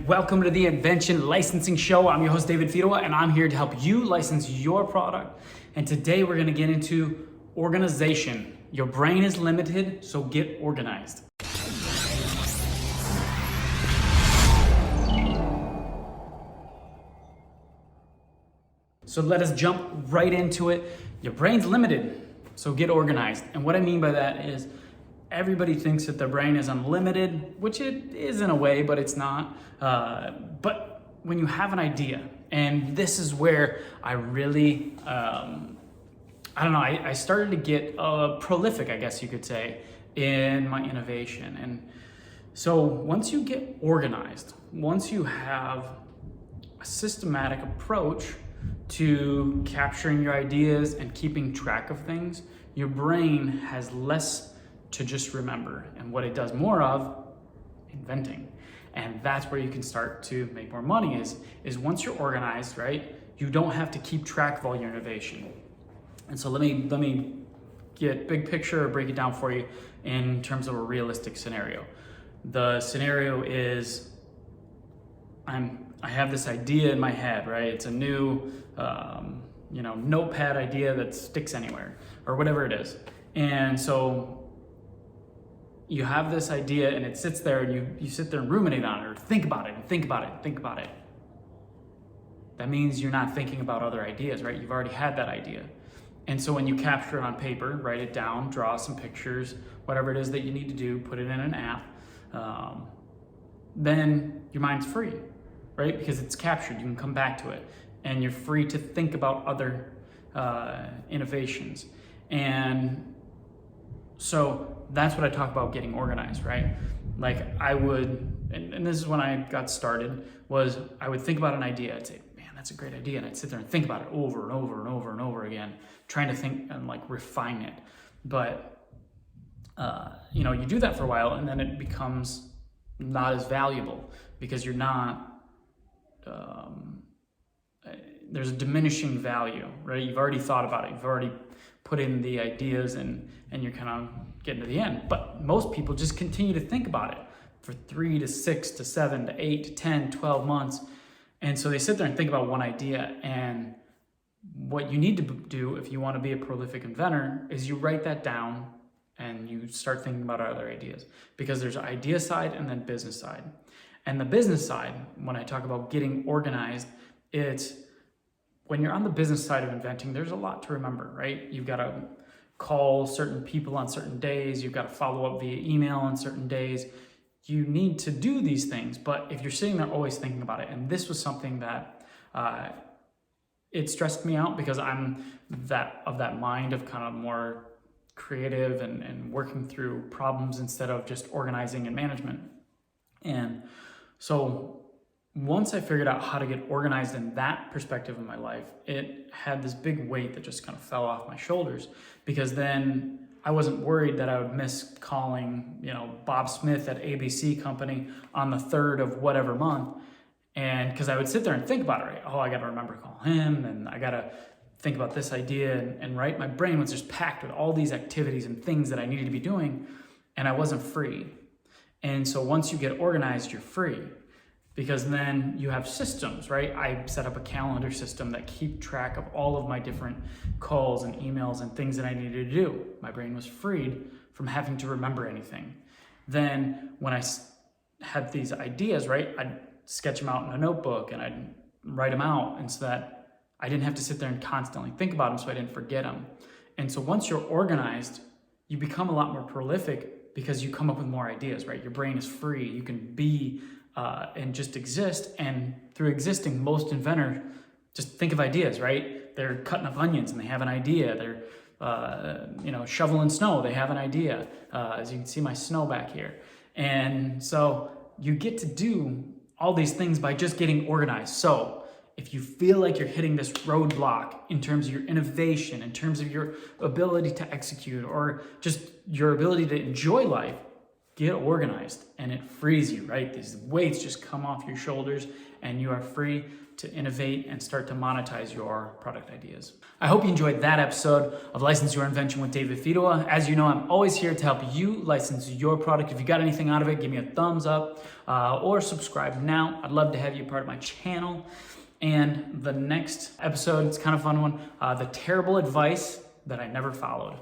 and welcome to the Invention Licensing Show. I'm your host, David Fidoa, and I'm here to help you license your product. And today we're gonna get into organization. Your brain is limited, so get organized. So let us jump right into it. Your brain's limited, so get organized. And what I mean by that is everybody thinks that their brain is unlimited, which it is in a way, but it's not. But when you have an idea, and this is where I really, I started to get prolific, I guess you could say, in my innovation. And so once you get organized, once you have a systematic approach to capturing your ideas and keeping track of things, your brain has less to just remember, and what it does more of, inventing. And that's where you can start to make more money is once you're organized, right? You don't have to keep track of all your innovation. And so let me get big picture or break it down for you in terms of a realistic scenario. The scenario is I have this idea in my head, right? It's a new notepad idea that sticks anywhere or whatever it is. And so you have this idea and it sits there and you sit there and ruminate on it or think about it and think about it and think about it. That means you're not thinking about other ideas, right? You've already had that idea. And so when you capture it on paper, write it down, draw some pictures, whatever it is that you need to do, put it in an app, then your mind's free, right? Because it's captured, you can come back to it and you're free to think about other innovations. And so that's what I talk about getting organized, right? Like I would, and this is when I got started, was I would think about an idea. I'd say, man, that's a great idea. And I'd sit there and think about it over and over and over and over again, trying to think and like refine it. But, you do that for a while and then it becomes not as valuable because you're not, there's a diminishing value, right? You've already thought about it. You've already put in the ideas and you're kind of getting to the end. But most people just continue to think about it for 3 to 6 to 7 to 8 to 10, 12 months. And so they sit there and think about one idea. And what you need to do if you want to be a prolific inventor is you write that down and you start thinking about other ideas, because there's idea side and then business side. And the business side, when I talk about getting organized, it's when you're on the business side of inventing, there's a lot to remember, right? You've got to call certain people on certain days. You've got to follow up via email on certain days. You need to do these things, but if you're sitting there always thinking about it, and this was something that it stressed me out because I'm of that mind of kind of more creative and working through problems instead of just organizing and management. And so once I figured out how to get organized in that perspective of my life, it had this big weight that just kind of fell off my shoulders, because then I wasn't worried that I would miss calling, Bob Smith at ABC Company on the 3rd of whatever month. And because I would sit there and think about it, right? Oh, I got to remember to call him, and I got to think about this idea. And right, my brain was just packed with all these activities and things that I needed to be doing, and I wasn't free. And so once you get organized, you're free. Because then you have systems, right? I set up a calendar system that keep track of all of my different calls and emails and things that I needed to do. My brain was freed from having to remember anything. Then when I had these ideas, right, I'd sketch them out in a notebook and I'd write them out, and so that I didn't have to sit there and constantly think about them so I didn't forget them. And so once you're organized, you become a lot more prolific because you come up with more ideas, right? Your brain is free. You can be and just exist. And through existing, most inventors just think of ideas, right? They're cutting up onions and they have an idea. They're, shoveling snow. They have an idea. As you can see my snow back here. And so you get to do all these things by just getting organized. So if you feel like you're hitting this roadblock in terms of your innovation, in terms of your ability to execute, or just your ability to enjoy life, get organized, and it frees you, right? These weights just come off your shoulders and you are free to innovate and start to monetize your product ideas. I hope you enjoyed that episode of License Your Invention with David Fidua. As you know, I'm always here to help you license your product. If you got anything out of it, give me a thumbs up or subscribe now. I'd love to have you part of my channel. And the next episode, it's kind of a fun one, the terrible advice that I never followed.